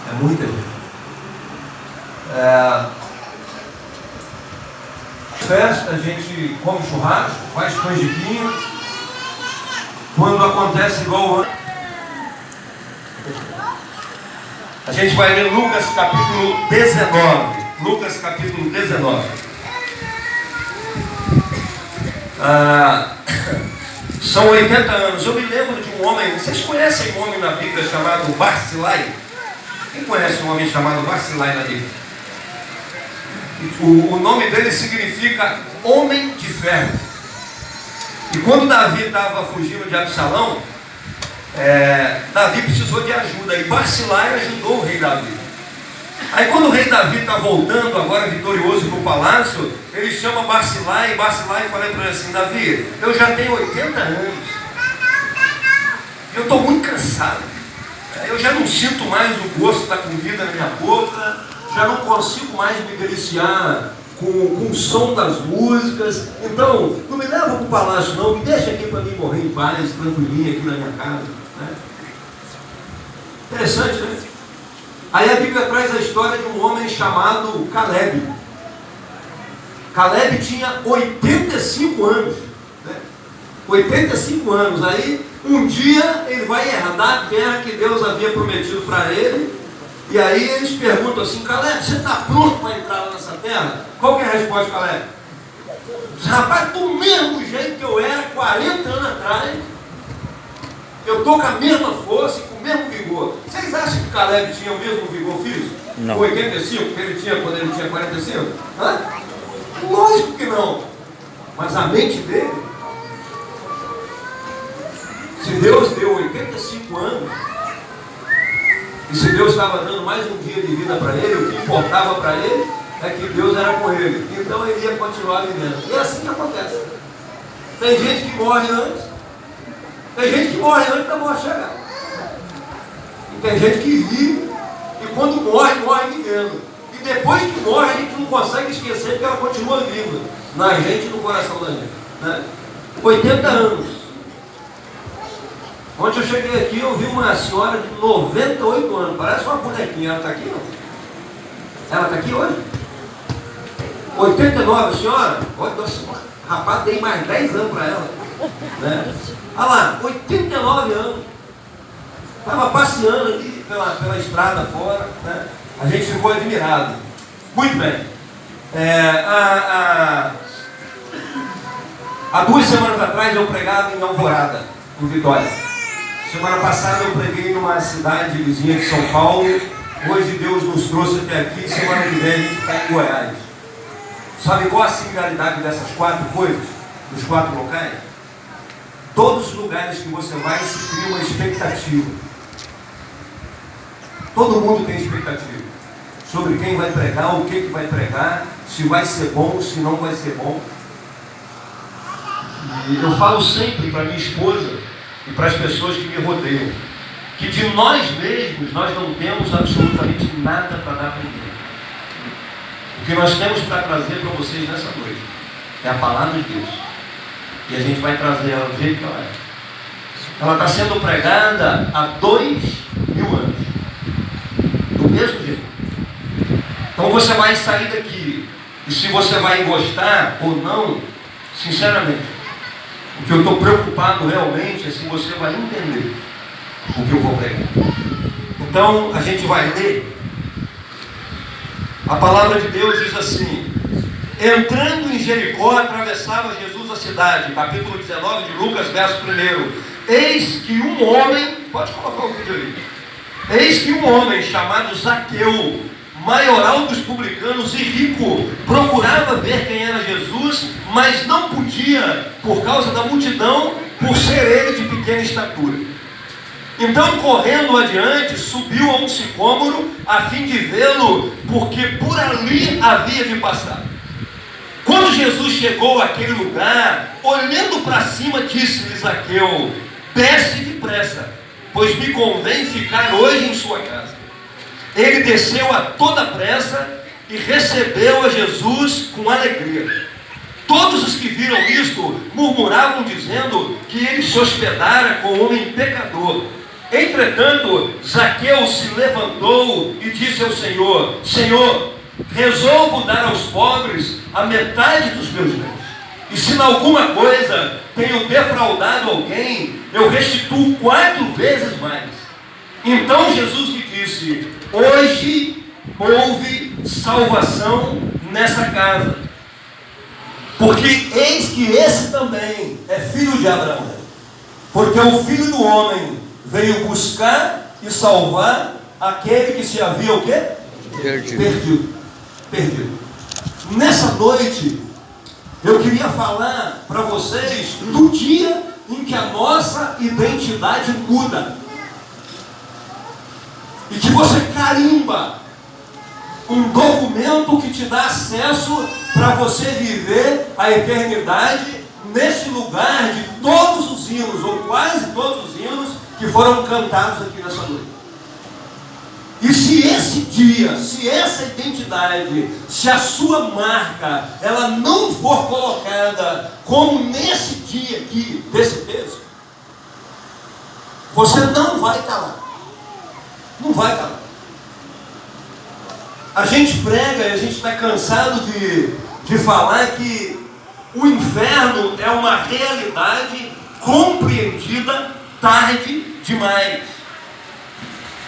É muita gente. Festa, a gente come churrasco, faz canjiquinha. Quando acontece igual ano, a gente vai ler Lucas capítulo 19. Lucas capítulo 19. São 80 anos. Eu me lembro de um homem. Vocês conhecem um homem na Bíblia chamado Barzilai? Quem conhece um homem chamado Barzilai na Bíblia? O nome dele significa homem de ferro. E quando Davi estava fugindo de Absalão, Davi precisou de ajuda. E Barzilai ajudou o rei Davi. Aí quando o rei Davi está voltando agora vitorioso para o palácio, ele chama Barzilai. E Barzilai fala para ele assim: Davi, eu já tenho 80 anos. Eu estou muito cansado. Eu já não sinto mais o gosto da comida na minha boca. Já não consigo mais me deliciar com o som das músicas. Então, não me leva para o palácio não. Me deixa aqui para mim morrer em paz, tranquilinho aqui na minha casa. Interessante, né? Aí a Bíblia traz a história de um homem chamado Caleb. Caleb tinha 85 anos. 85 anos. Aí, um dia, ele vai herdar a terra que Deus havia prometido para ele. E aí eles perguntam assim: Caleb, você está pronto para entrar lá nessa terra? Qual que é a resposta de Caleb? Rapaz, do mesmo jeito que eu era 40 anos atrás, eu estou com a mesma força e com o mesmo vigor. Vocês acham que Caleb tinha o mesmo vigor físico? Não. Com 85 que ele tinha quando ele tinha 45? Hã? Lógico que não. Mas a mente dele, se Deus deu 85 anos, e se Deus estava dando mais um dia de vida para ele, o que importava para ele é que Deus era com ele. Então ele ia continuar vivendo. E é assim que acontece. Tem gente que morre antes. Tem gente que morre antes da morte chegar. E tem gente que vive e quando morre, morre vivendo. E depois que morre, a gente não consegue esquecer porque ela continua viva na gente e no coração da gente. Né? 80 anos. Ontem eu cheguei aqui e eu vi uma senhora de 98 anos. Parece uma bonequinha. Ela está aqui, não? Ela está aqui hoje? 89, senhora? Rapaz, dei mais 10 anos para ela. Né? Olha lá, 89 anos. Estava passeando ali pela estrada fora. Né? A gente ficou admirado. Muito bem. Há 2 semanas atrás eu pregava em Alvorada, em Vitória. Semana passada eu preguei numa cidade vizinha de São Paulo. Hoje Deus nos trouxe até aqui. Semana que vem a gente está em Goiás. Sabe qual a similaridade dessas 4 coisas? Dos 4 locais? Todos os lugares que você vai se cria uma expectativa. Todo mundo tem expectativa sobre quem vai pregar, o que vai pregar, se vai ser bom, se não vai ser bom. E eu falo sempre para minha esposa e para as pessoas que me rodeiam, que de nós mesmos nós não temos absolutamente nada para dar para ninguém. O que nós temos para trazer para vocês nessa noite é a palavra de Deus. E a gente vai trazer ela do jeito que ela é. Ela está sendo pregada há 2000 anos. Do mesmo jeito. Então você vai sair daqui. E se você vai gostar ou não, sinceramente, o que eu estou preocupado realmente é se você vai entender o que eu vou pregar. Então, a gente vai ler. A palavra de Deus diz assim: entrando em Jericó, atravessava Jesus a cidade. Capítulo 19 de Lucas, verso 1. Eis que um homem, pode colocar o vídeo ali. Eis que um homem chamado Zaqueu, maioral dos publicanos e rico, procurava ver quem era Jesus, mas não podia por causa da multidão, por ser ele de pequena estatura. Então, correndo adiante, subiu a um sicômoro a fim de vê-lo, porque por ali havia de passar. Quando Jesus chegou àquele lugar, olhando para cima, disse-lhe Zaqueu: desce depressa, pois me convém ficar hoje em sua casa. Ele desceu a toda pressa e recebeu a Jesus com alegria. Todos os que viram isto murmuravam, dizendo que ele se hospedara com um homem pecador. Entretanto, Zaqueu se levantou e disse ao Senhor: Senhor, resolvo dar aos pobres a metade dos meus bens. E se em alguma coisa tenho defraudado alguém, eu restituo 4 vezes mais. Então Jesus lhe disse: hoje houve salvação nessa casa, porque eis que esse também é filho de Abraão. Porque o Filho do Homem veio buscar e salvar aquele que se havia o quê? Perdido. Nessa noite, eu queria falar para vocês do dia em que a nossa identidade muda. E que você carimba um documento que te dá acesso para você viver a eternidade nesse lugar de todos os hinos, ou quase todos os hinos que foram cantados aqui nessa noite. E se esse dia, se essa identidade, se a sua marca, ela não for colocada como nesse dia aqui, desse texto, você não vai estar lá. Não vai estar lá. A gente prega e a gente está cansado de falar que o inferno é uma realidade compreendida tarde demais.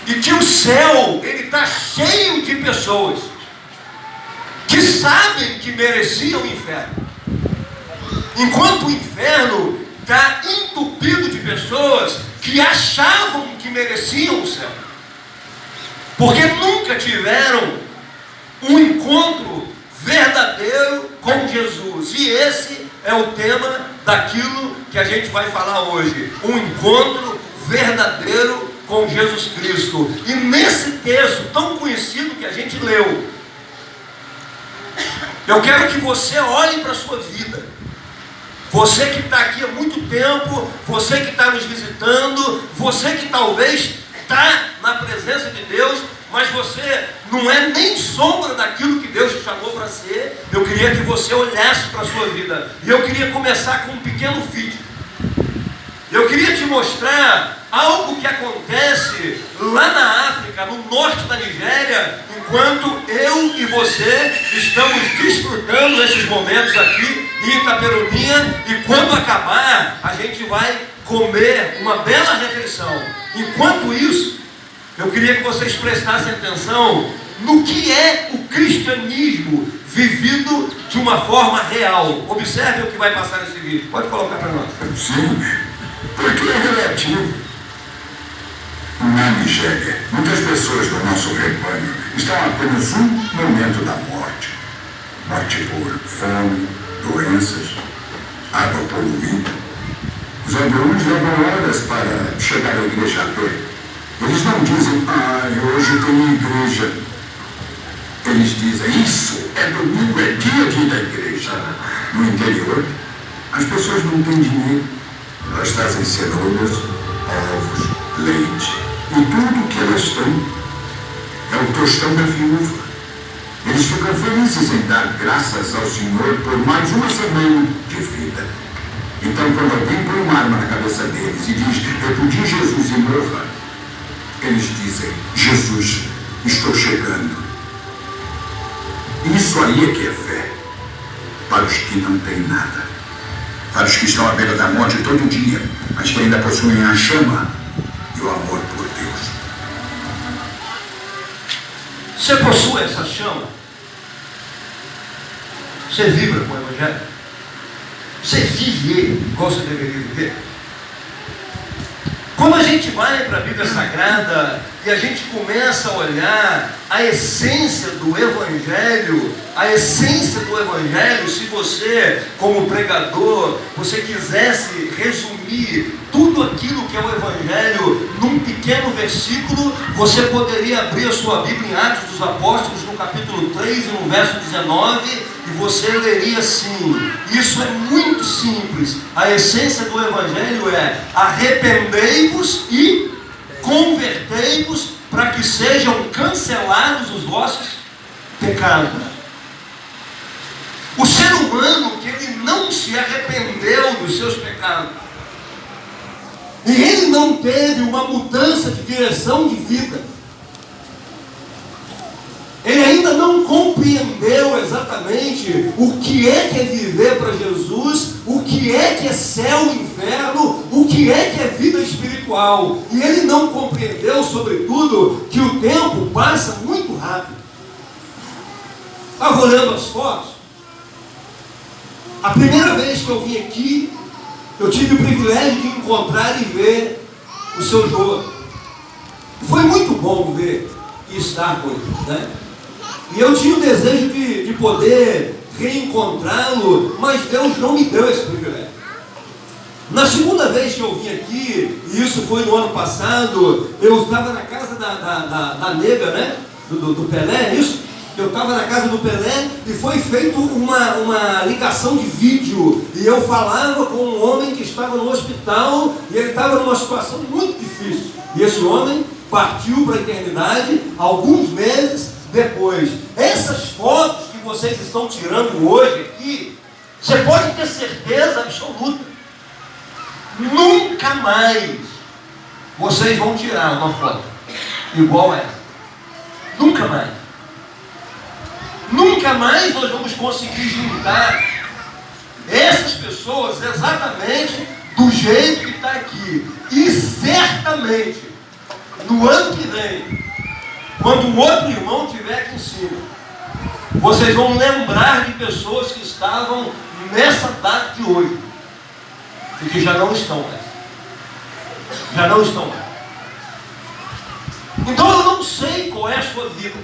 E que o céu, ele está cheio de pessoas que sabem que mereciam o inferno, enquanto o inferno está entupido de pessoas que achavam que mereciam o céu, porque nunca tiveram um encontro verdadeiro com Jesus. E esse é o tema daquilo que a gente vai falar hoje: um encontro verdadeiro com Jesus Cristo. E nesse texto tão conhecido que a gente leu, eu quero que você olhe para a sua vida. Você que está aqui há muito tempo, você que está nos visitando, você que talvez está na presença de Deus, mas você não é nem sombra daquilo que Deus te chamou para ser. Eu queria que você olhasse para a sua vida. E eu queria começar com um pequeno vídeo. Eu queria te mostrar algo que acontece lá na África, no norte da Nigéria, enquanto eu e você estamos desfrutando esses momentos aqui em Itaperuninha. E quando acabar, a gente vai comer uma bela refeição. Enquanto isso, eu queria que vocês prestassem atenção no que é o cristianismo vivido de uma forma real. Observe o que vai passar nesse vídeo. Pode colocar para nós. Sim, porque é relativo. Na Nigéria, muitas pessoas do nosso rebanho estão a apenas um momento da morte. Morte por fome, doenças, água poluída. Os alunos levam horas para chegar à igreja a pé. Eles não dizem: hoje tem igreja. Eles dizem: isso é domingo, é dia de ir à igreja. No interior, as pessoas não têm dinheiro. Elas trazem cenouras, ovos, leite. E tudo que elas têm é o tostão da viúva. Eles ficam felizes em dar graças ao Senhor por mais uma semana de vida. Então, quando alguém põe uma arma na cabeça deles e diz: repudie Jesus e morra, eles dizem: Jesus, estou chegando. Isso aí é que é fé. Para os que não têm nada. Para os que estão à beira da morte todo dia, mas que ainda possuem a chama e o amor por Deus. Você possui essa chama? Você vibra com o Evangelho? Você vive ele igual você deveria viver? Quando a gente vai para a Bíblia Sagrada e a gente começa a olhar a essência do Evangelho, se você, como pregador, você quisesse resumir tudo aquilo que é o Evangelho num pequeno versículo, você poderia abrir a sua Bíblia em Atos dos Apóstolos, no capítulo 3 e no verso 19, e você leria assim. Isso é muito simples. A essência do Evangelho é: arrependei-vos e convertei-vos para que sejam cancelados os vossos pecados. O ser humano que ele não se arrependeu dos seus pecados, e ele não teve uma mudança de direção de vida. Ele ainda não compreendeu exatamente o que é viver para Jesus, o que é céu e inferno, o que é vida espiritual. E ele não compreendeu, sobretudo, que o tempo passa muito rápido. Estava olhando as fotos. A primeira vez que eu vim aqui, eu tive o privilégio de encontrar e ver o seu Jô. Foi muito bom ver e estar com ele, né? E eu tinha o desejo de poder reencontrá-lo, mas Deus não me deu esse privilégio. Na segunda vez que eu vim aqui, e isso foi no ano passado, eu estava na casa da nega, né? Do Pelé, isso? Eu estava na casa do Pelé e foi feita uma ligação de vídeo. E eu falava com um homem que estava no hospital e ele estava numa situação muito difícil. E esse homem partiu para a eternidade alguns meses depois. Essas fotos que vocês estão tirando hoje aqui, você pode ter certeza absoluta, nunca mais vocês vão tirar uma foto igual essa. Nunca mais. Nunca mais nós vamos conseguir juntar essas pessoas exatamente do jeito que está aqui. E certamente, no ano que vem, quando o outro irmão estiver aqui em cima, vocês vão lembrar de pessoas que estavam nessa data de hoje e que já não estão mais. Já não estão mais. Então eu não sei qual é a sua vida.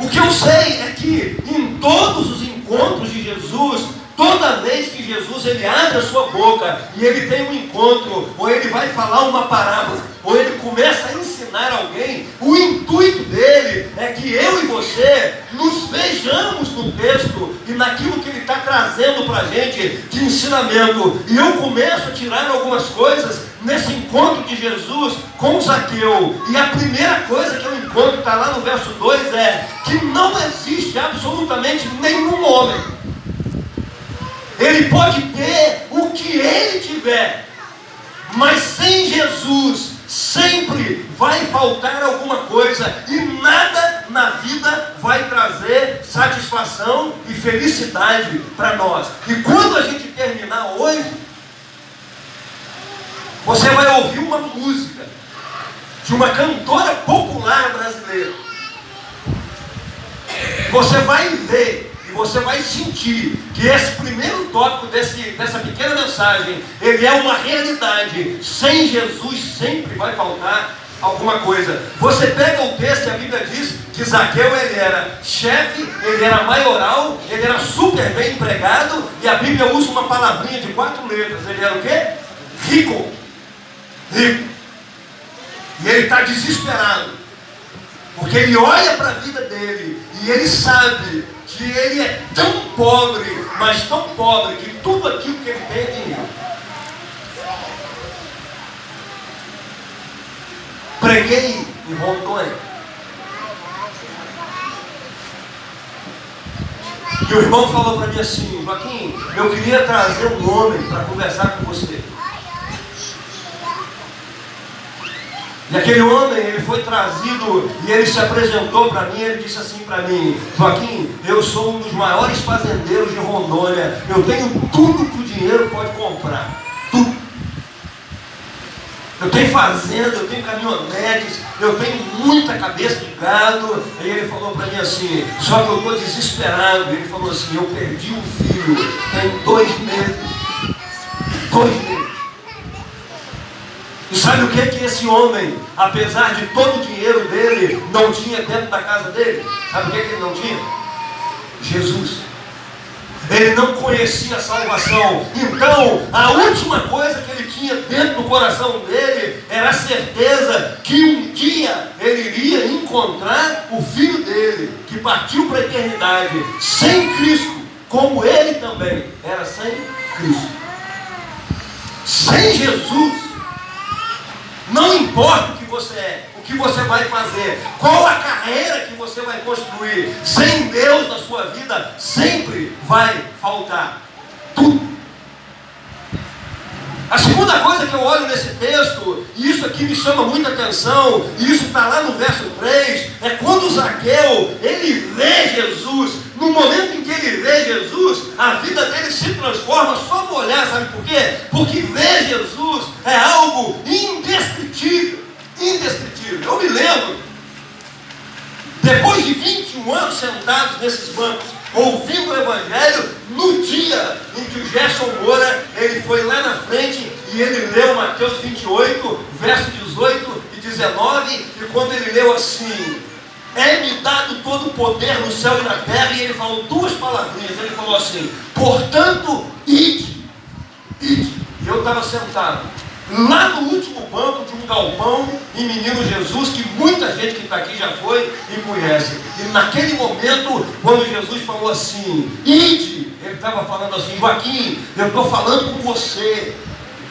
O que eu sei é que em todos os encontros de Jesus, toda vez que Jesus ele abre a sua boca e ele tem um encontro, ou ele vai falar uma parábola, ou ele começa a ensinar alguém, o intuito dele é que eu e você nos vejamos no texto e naquilo que ele está trazendo para a gente de ensinamento. E eu começo a tirar algumas coisas nesse encontro de Jesus com Zaqueu. E a primeira coisa que eu encontro, está lá no verso 2, é que não existe absolutamente nenhum homem. Ele pode ter o que ele tiver, mas sem Jesus sempre vai faltar alguma coisa e nada na vida vai trazer satisfação e felicidade para nós. E quando a gente terminar hoje, você vai ouvir uma música de uma cantora popular brasileira. Você vai ver e você vai sentir que esse primeiro tópico dessa pequena mensagem, ele é uma realidade. Sem Jesus sempre vai faltar alguma coisa. Você pega o texto e a Bíblia diz que Zaqueu ele era chefe, ele era maioral, ele era super bem empregado, e a Bíblia usa uma palavrinha de 4 letras. Ele era o quê? Rico. Rico. E ele está desesperado, porque ele olha para a vida dele e ele sabe que ele é tão pobre, mas tão pobre, que tudo aquilo que ele tem é dinheiro. Preguei em Rondônia. E o irmão falou para mim assim: Joaquim, eu queria trazer um homem para conversar com você. E aquele homem, ele foi trazido e ele se apresentou para mim. Ele disse assim para mim: Joaquim, eu sou um dos maiores fazendeiros de Rondônia. Eu tenho tudo que o dinheiro pode comprar. Tudo. Eu tenho fazenda, eu tenho caminhonetes, eu tenho muita cabeça de gado. E ele falou para mim assim: só que eu estou desesperado. Ele falou assim: eu perdi um filho tem 2 meses. 2 meses. E sabe o que esse homem, apesar de todo o dinheiro dele, não tinha dentro da casa dele? Sabe o que ele não tinha? Jesus. Ele não conhecia a salvação. Então, a última coisa que ele tinha dentro do coração dele era a certeza que um dia ele iria encontrar o filho dele, que partiu para a eternidade, sem Cristo, como ele também era sem Cristo. Sem Jesus, não importa o que você é, o que você vai fazer, qual a carreira que você vai construir, sem Deus na sua vida, sempre vai faltar tudo. A segunda coisa que eu olho nesse texto, e isso aqui me chama muita atenção, e isso está lá no verso 3, é quando Zaqueu, ele vê Jesus. No momento em que ele vê Jesus, a vida dele se transforma só no olhar. Sabe por quê? Porque ver Jesus é algo indescritível. Indescritível. Eu me lembro, depois de 21 anos sentados nesses bancos, ouvindo o Evangelho, no dia em que o Gerson Moura, ele foi lá na frente e ele leu Mateus 28, verso 18 e 19, e quando ele leu assim: é-me dado todo o poder no céu e na terra, e ele falou duas palavrinhas, ele falou assim: portanto, ide, ide. E eu estava sentado lá no último banco de um galpão em Menino Jesus, que muita gente que está aqui já foi e conhece. E naquele momento, quando Jesus falou assim, ide, ele estava falando assim: Joaquim, eu estou falando com você.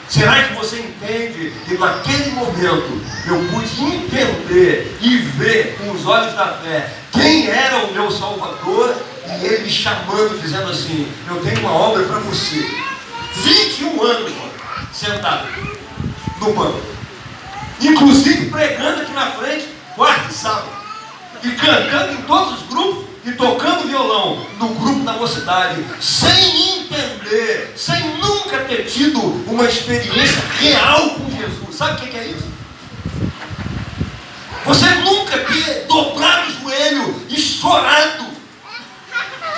Será que você entende? E naquele momento eu pude entender e ver com os olhos da fé quem era o meu Salvador, e ele me chamando, dizendo assim: eu tenho uma obra para você. 21 anos sentado no banco, inclusive pregando aqui na frente, quarta e sábado, e cantando em todos os grupos, e tocando violão no grupo da mocidade, sem entender, sem nunca ter tido uma experiência real com Jesus. Sabe o que é isso? Você nunca ter dobrado o joelho e chorado,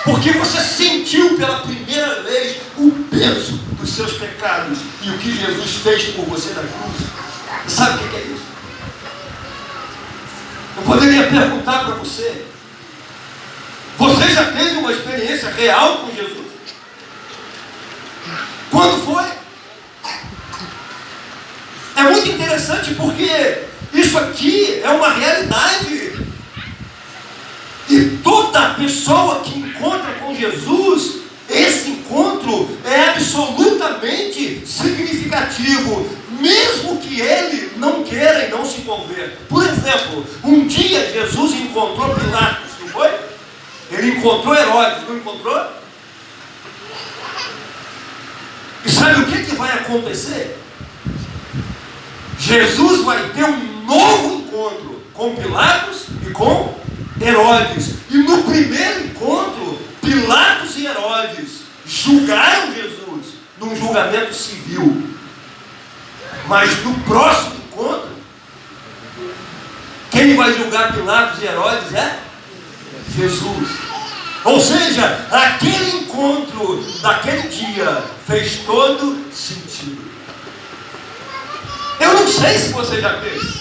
porque você sentiu pela primeira vez o peso dos seus pecados e o que Jesus fez por você na cruz. Sabe o que é isso? Eu poderia perguntar para você: você já teve uma experiência real com Jesus? Quando foi? É muito interessante porque isso aqui é uma realidade. E toda pessoa que encontra com Jesus, esse encontro é absolutamente significativo, mesmo que ele não queira e não se converta. Por exemplo, um dia Jesus encontrou Pilatos, não foi? Ele encontrou Herodes, não encontrou? E sabe o que vai acontecer? Jesus vai ter um novo encontro com Pilatos e com Herodes. E no primeiro encontro, Pilatos e Herodes julgaram Jesus num julgamento civil. Mas no próximo encontro, quem vai julgar Pilatos e Herodes é Jesus. Ou seja, aquele encontro daquele dia fez todo sentido. Eu não sei se você já teve.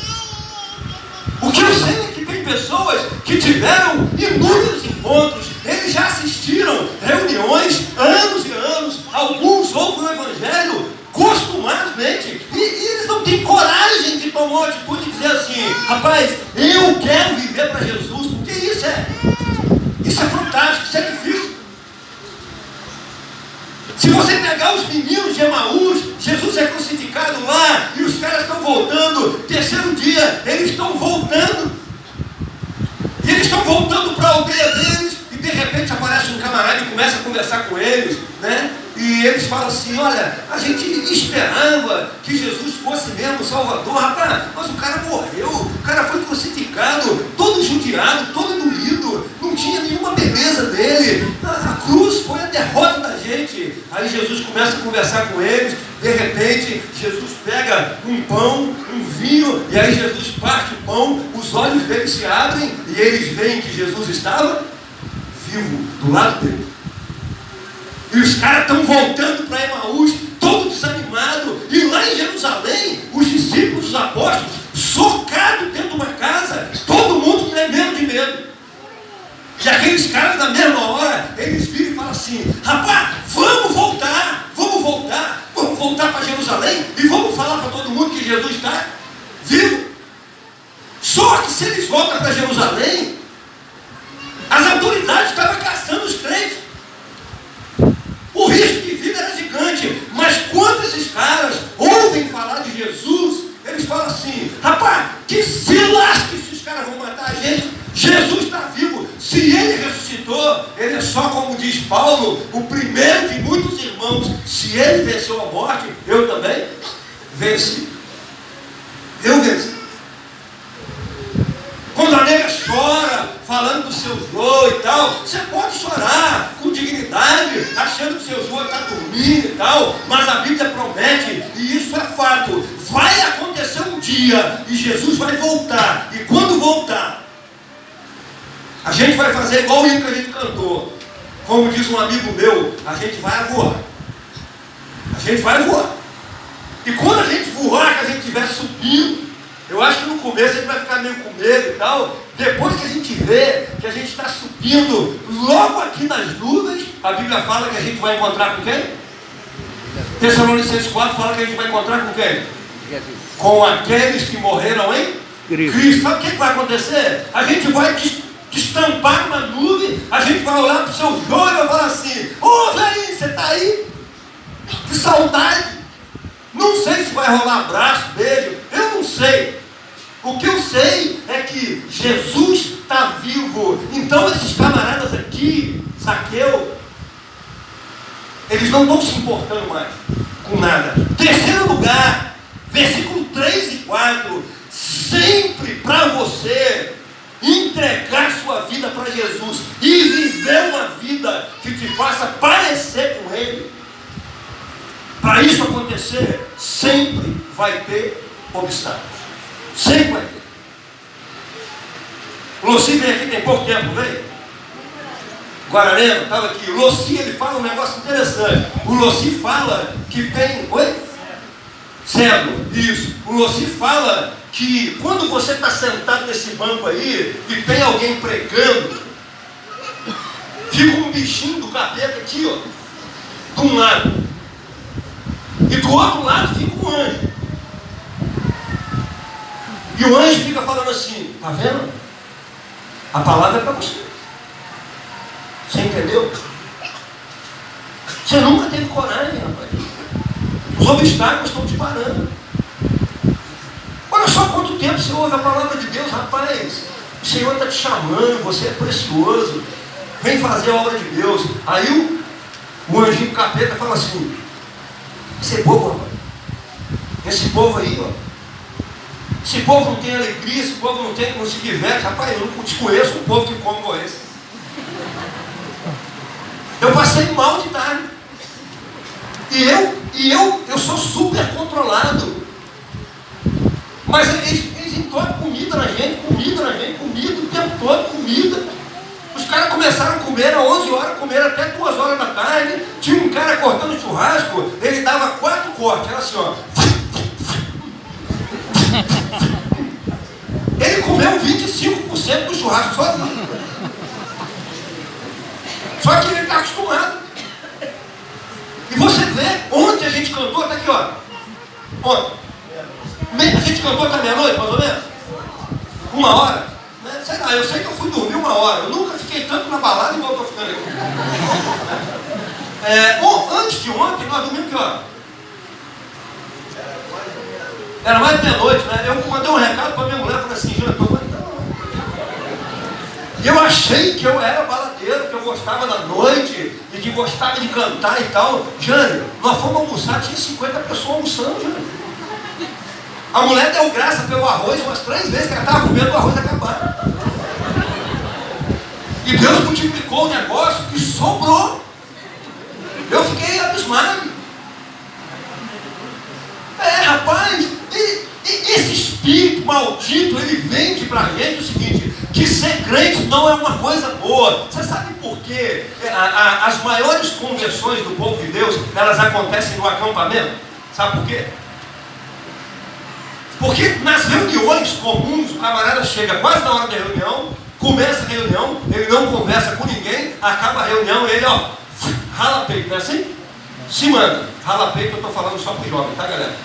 O que eu sei é que tem pessoas que tiveram inúmeros encontros, eles já assistiram reuniões anos e anos, alguns ouvem o Evangelho costumazmente, e eles não têm coragem de tomar uma atitude e dizer assim: rapaz, eu quero viver para Jesus, porque isso é fantástico, isso é difícil. Se você pegar os meninos de Emaús, Jesus é crucificado lá, e os caras estão voltando, terceiro dia, eles estão voltando, e eles estão voltando para a aldeia deles, e de repente aparece um camarada e começa a conversar com eles, né? E eles falam assim: olha, a gente esperava que Jesus fosse mesmo o Salvador, rapaz, mas o cara morreu, o cara foi crucificado, todo judiado, todo doído, não tinha nenhuma beleza dele, a cruz foi a derrota da gente. Aí Jesus começa a conversar com eles, de repente Jesus pega um pão, um vinho, e aí Jesus parte o pão, os olhos deles se abrem, e eles veem que Jesus estava vivo, do lado deles. E os caras estão voltando para Emaús, todo desanimado. E lá em Jerusalém, os discípulos, os apóstolos, socados dentro de uma casa, todo mundo tremendo de medo. E aqueles caras, na mesma hora, eles viram e falam assim: rapaz, vamos voltar para Jerusalém e vamos falar para todo mundo que Jesus está vivo. Só que se eles voltam para Jerusalém, as autoridades estavam caçando os crentes. O risco de vida era gigante. Mas quando esses caras ouvem falar de Jesus, eles falam assim: rapaz, que se lasque se os caras vão matar a gente. Jesus está vivo. Se ele ressuscitou, ele é só, como diz Paulo, o primeiro de muitos irmãos. Se ele venceu a morte, eu também venci. Eu venci. Quando a nega chora, falando do seu vô e tal, você pode chorar com dignidade, achando que o seu vô está dormindo e tal, mas a Bíblia promete, e isso é fato, vai acontecer um dia, e Jesus vai voltar, e quando voltar, a gente vai fazer igual o hino que a gente cantou. Como diz um amigo meu, a gente vai voar. A gente vai voar. E quando a gente voar, que a gente estiver subindo, eu acho que no começo a gente vai ficar meio com medo e tal. Depois que a gente vê que a gente está subindo logo aqui nas nuvens, a Bíblia fala que a gente vai encontrar com quem? Tessalonicenses 4 fala que a gente vai encontrar com quem? Com aqueles que morreram em Cristo. Sabe o que vai acontecer? A gente vai destampar uma nuvem, a gente vai olhar para o seu joelho e vai falar assim: ô velhinho, você está aí? Que saudade! Não sei se vai rolar abraço, beijo, eu não sei. O que eu sei é que Jesus está vivo. Então esses camaradas aqui, Zaqueu, eles não estão se importando mais com nada. Terceiro lugar, versículo 3 e 4. Sempre para você entregar sua vida para Jesus e viver uma vida que te faça parecer com Ele. Para isso acontecer, sempre vai ter obstáculos. Sempre vai ter. O Loci vem aqui tem pouco tempo, vem? Guararema, estava aqui. O Loci, ele fala um negócio interessante. O Loci fala que tem... Oi? Cego, isso. O Loci fala que quando você está sentado nesse banco aí e tem alguém pregando, fica um bichinho do capeta aqui, ó, de um lado. E do outro lado fica o anjo. E o anjo fica falando assim: tá vendo? A palavra é para você. Você entendeu? Você nunca teve coragem, rapaz. Os obstáculos estão te parando. Olha só quanto tempo você ouve a palavra de Deus, rapaz. O Senhor está te chamando, você é precioso. Vem fazer a obra de Deus. Aí o anjinho capeta fala assim: esse povo, rapaz. Esse povo aí, ó. Esse povo não tem alegria, esse povo não se diverte. Rapaz, eu não desconheço um povo que come com esse. Eu passei mal de tarde. E eu sou super controlado. Mas eles entopem comida na gente, comida o tempo todo, comida. Os caras começaram a comer às 11 horas, comeram até 2 horas da tarde. Tinha um cara cortando churrasco, ele dava 4 cortes, era assim, ó. Ele comeu 25% do churrasco sozinho. Só que ele está acostumado. E você vê, ontem a gente cantou, tá aqui, ó. Ontem. A gente cantou até meia-noite, mais ou menos? 1 hora? Né? Sei lá, eu sei que eu fui dormir 1 hora. Eu nunca fiquei tanto na balada igual eu estou ficando aqui. Antes de ontem, nós dormimos que hora? Era mais de meia-noite, né? Eu mandei um recado para minha mulher, falei assim: Júlia, estou aguentando. E eu achei que eu era baladeiro, que eu gostava da noite, e que gostava de cantar e tal. Jânio, nós fomos almoçar, tinha 50 pessoas almoçando, Jânio. A mulher deu graça pelo arroz umas 3 vezes, que ela estava comendo o arroz acabar. E Deus multiplicou o negócio e sobrou. Eu fiquei abismado. Rapaz, esse espírito maldito, ele vende pra gente o seguinte: que ser crente não é uma coisa boa. Você sabe por quê? As maiores conversões do povo de Deus, elas acontecem no acampamento. Sabe por quê? Porque nas reuniões comuns, o camarada chega quase na hora da reunião, começa a reunião, ele não conversa com ninguém, acaba a reunião, ele, ó, rala peito, não é assim? Se manda. Rala peito, eu estou falando só para os jovens, tá, galera?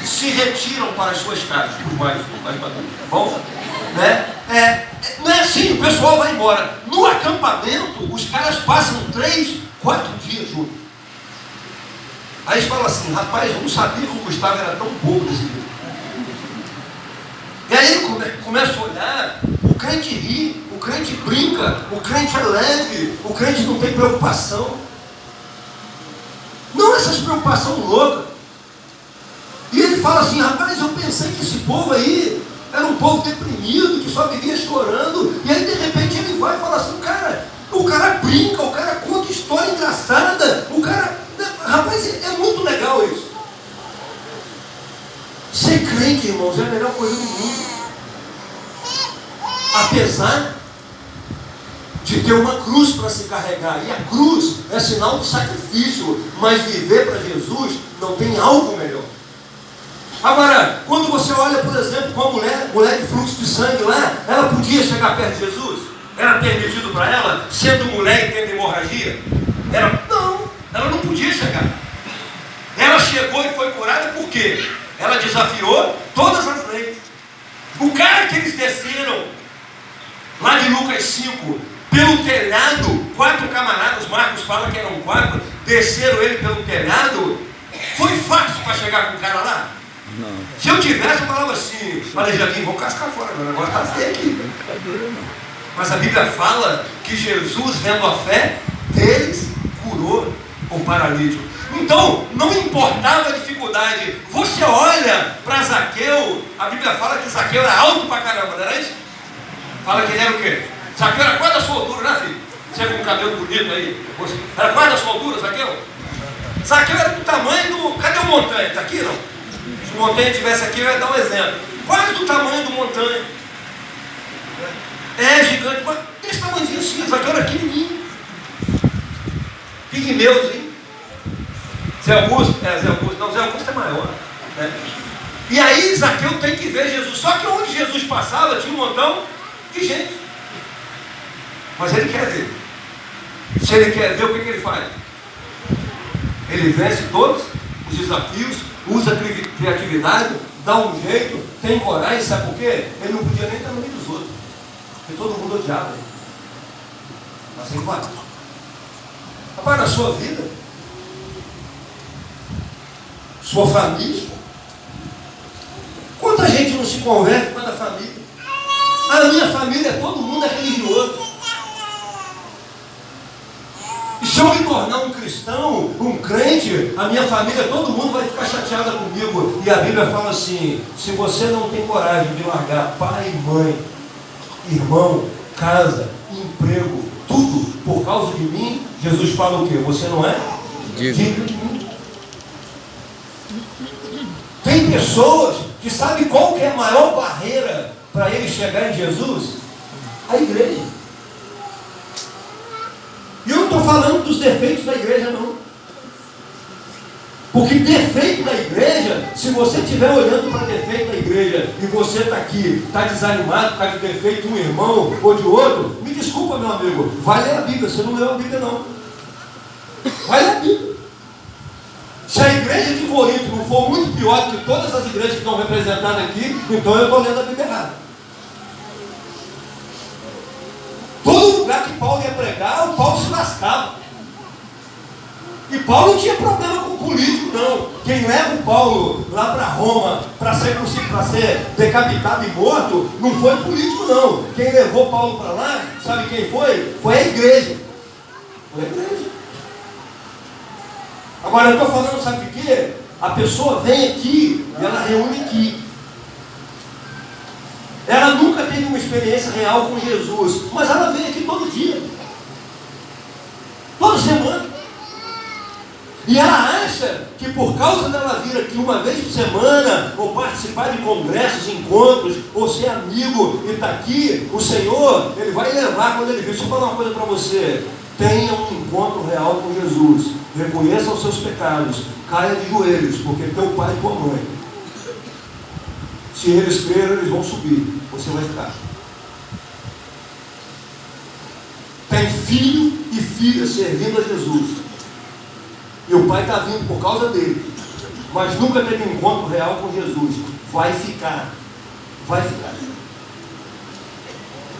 Se retiram para as suas casas, os mais maduros, tá bom? Né? Não é assim, o pessoal vai embora. No acampamento, os caras passam 3, 4 dias juntos. Aí eles falam assim: rapaz, eu não sabia que o Gustavo era tão bobo desse jeito. E aí ele começa a olhar, o crente ri, o crente brinca, o crente é leve, o crente não tem preocupação. Não essas preocupações loucas. E ele fala assim, rapaz, eu pensei que esse povo aí era um povo deprimido, que só vivia chorando, e aí de repente ele vai e fala assim, o cara brinca, o cara conta história engraçada, rapaz, é muito legal isso. Ser crente, irmãos, é a melhor coisa do mundo. Apesar de ter uma cruz para se carregar, e a cruz é sinal de sacrifício, mas viver para Jesus não tem algo melhor. Agora, quando você olha, por exemplo, com a mulher de fluxo de sangue lá, ela podia chegar perto de Jesus? Era permitido para ela, sendo mulher e tendo hemorragia? Não, ela não podia chegar. Ela chegou e foi curada por quê? Ela desafiou todas as leis. O cara que eles desceram, lá de Lucas 5, pelo telhado, 4 camaradas, Marcos fala que eram 4, desceram ele pelo telhado, foi fácil para chegar com o cara lá? Não. Se eu tivesse, eu falava assim, Aleijadinho, vou cascar fora, meu negócio está feio aqui. Mas a Bíblia fala que Jesus, vendo a fé deles, curou o paralítico. Então, não importava a dificuldade. Você olha para Zaqueu, a Bíblia fala que Zaqueu era alto pra caramba, não era isso? Fala que ele era o quê? Zaqueu era quase da sua altura, né, filho? Você com um cabelo bonito aí. Era quase da sua altura, Zaqueu? Zaqueu era do tamanho do... Cadê o Montanha? Está aqui, não? Se o Montanha estivesse aqui, eu ia dar um exemplo. Quase do tamanho do Montanha. É gigante, mas desse tamanhozinho assim. Zaqueu era pequenininho. Pigmeuzinho. Zé Augusto? Zé Augusto. Não, Zé Augusto é maior. Né? E aí Zaqueu tem que ver Jesus. Só que onde Jesus passava tinha um montão de gente. Mas ele quer ver. Se ele quer ver, o que ele faz? Ele vence todos os desafios, usa criatividade, dá um jeito, tem coragem, sabe por quê? Ele não podia nem estar no meio dos outros, porque todo mundo odiava ele. Mas ele vai. Agora, na sua vida, sua família, quanta gente não se converte por causa da família? A minha família, todo mundo é religioso. E se eu me tornar um cristão, um crente, a minha família, todo mundo vai ficar chateada comigo. E a Bíblia fala assim, se você não tem coragem de largar pai, mãe, irmão, casa, emprego, tudo por causa de mim, Jesus fala o quê? Você não é digno de mim. Tem pessoas que sabem qual que é a maior barreira para eles chegarem em Jesus? A igreja. E eu não estou falando dos defeitos da igreja, não. Porque defeito da igreja, se você estiver olhando para defeito da igreja e você está aqui, está desanimado por causa de defeito de um irmão ou de outro, me desculpa, meu amigo, vai ler a Bíblia. Você não leu a Bíblia, não. Vai ler a Bíblia. Se a igreja de Corinto não for muito pior do que todas as igrejas que estão representadas aqui, então eu estou lendo a Bíblia errada. Todo lugar que Paulo ia pregar, o Paulo se lascava. E Paulo não tinha problema com político, não. Quem leva o Paulo lá para Roma para ser decapitado e morto, não foi político, não. Quem levou Paulo para lá, sabe quem foi? Foi a igreja. Foi a igreja. Agora eu estou falando, sabe de quê? A pessoa vem aqui e ela reúne aqui. Ela nunca teve uma experiência real com Jesus, mas ela vem aqui todo dia, toda semana. E ela acha que por causa dela vir aqui uma vez por semana, ou participar de congressos, encontros, ou ser amigo e estar aqui, o Senhor, Ele vai levar quando Ele vir. Deixa eu falar uma coisa para você. Tenha um encontro real com Jesus. Reconheça os seus pecados. Caia de joelhos, porque teu pai e tua mãe, se eles crerem, eles vão subir. Você vai ficar. Tem filho e filha servindo a Jesus. E o pai está vindo por causa dele. Mas nunca teve um encontro real com Jesus. Vai ficar. Vai ficar.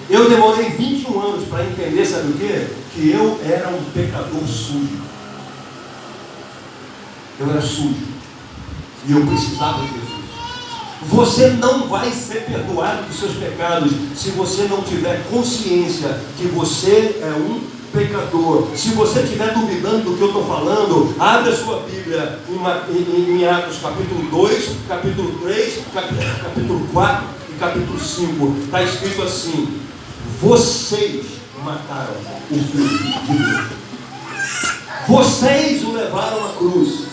Eu demorei 21 anos para entender, sabe o quê? Que eu era um pecador sujo. Eu era sujo. E eu precisava de Jesus. Você não vai ser perdoado dos seus pecados se você não tiver consciência que você é um pecador. Se você estiver duvidando do que eu estou falando, abre a sua Bíblia em Atos capítulo 2, capítulo 3, capítulo 4 e capítulo 5. Está escrito assim: vocês mataram o Filho de Deus. Vocês o levaram à cruz.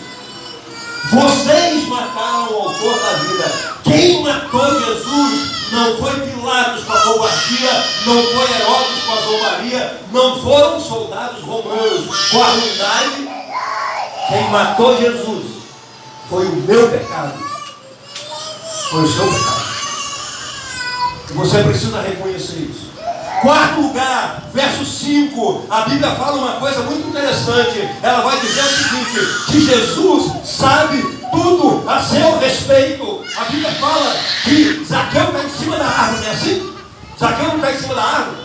Vocês mataram o autor da vida. Quem matou Jesus não foi Pilatos com a covardia, não foi Herodes com a zombaria, não foram soldados romanos com a ruindade. Quem matou Jesus foi o meu pecado, foi o seu pecado. E você precisa reconhecer isso. Quarto lugar, verso 5, a Bíblia fala uma coisa muito interessante. Ela vai dizer o seguinte: que Jesus sabe tudo a seu respeito. A Bíblia fala que Zaqueu está em cima da árvore, não é assim? Zaqueu não está em cima da árvore.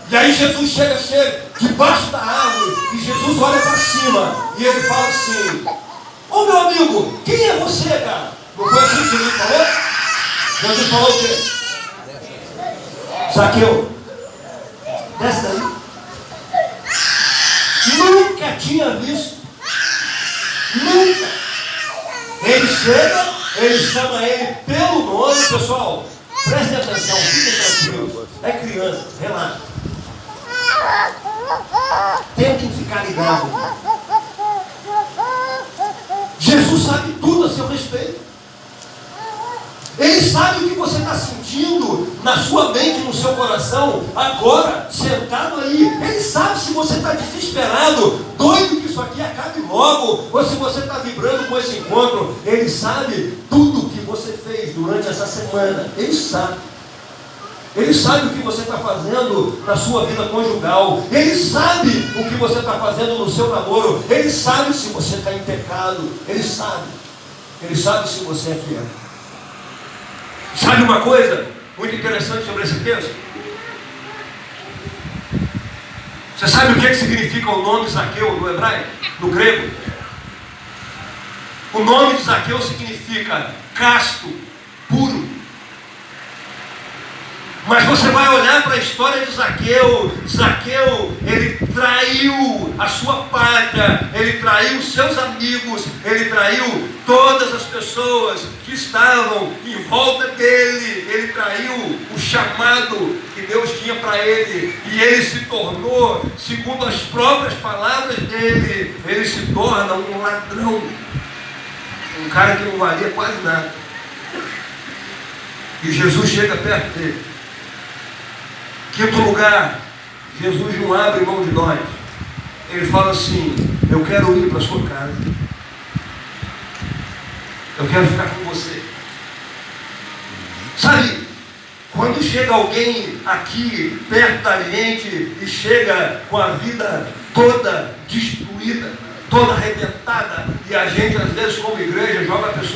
E aí Jesus chega debaixo da árvore, e Jesus olha para cima, e ele fala assim: ô meu amigo, quem é você, cara? Não foi assim que Jesus falou? Jesus falou o quê? Zaqueu, desce daí. Nunca tinha visto. Nunca. Ele chega, ele chama ele pelo nome. Pessoal, prestem atenção, fiquem tranquilos. É criança, relaxa. Tentem ficar ligados. Jesus sabe tudo a seu respeito. Ele sabe o que você está sentindo na sua mente, no seu coração, agora, sentado aí. Ele sabe se você está desesperado, doido que isso aqui acabe logo, ou se você está vibrando com esse encontro. Ele sabe tudo o que você fez durante essa semana. Ele sabe. Ele sabe o que você está fazendo na sua vida conjugal. Ele sabe o que você está fazendo no seu namoro. Ele sabe se você está em pecado. Ele sabe. Ele sabe se você é fiel. Sabe uma coisa muito interessante sobre esse texto? Você sabe o que significa o nome Zaqueu no hebraico, no grego? O nome de Zaqueu significa casto, puro. Mas você vai olhar para a história de Zaqueu. Zaqueu, ele traiu a sua pátria, ele traiu seus amigos, ele traiu todas as pessoas que estavam em volta dele, ele traiu o chamado que Deus tinha para ele, e ele se tornou, segundo as próprias palavras dele, ele se torna um ladrão, um cara que não valia quase nada. E Jesus chega perto dele. Quinto lugar, Jesus não abre mão de nós. Ele fala assim: eu quero ir para a sua casa, eu quero ficar com você. Sabe, quando chega alguém aqui perto da gente e chega com a vida toda destruída, toda arrebentada, e a gente às vezes como igreja joga a pessoa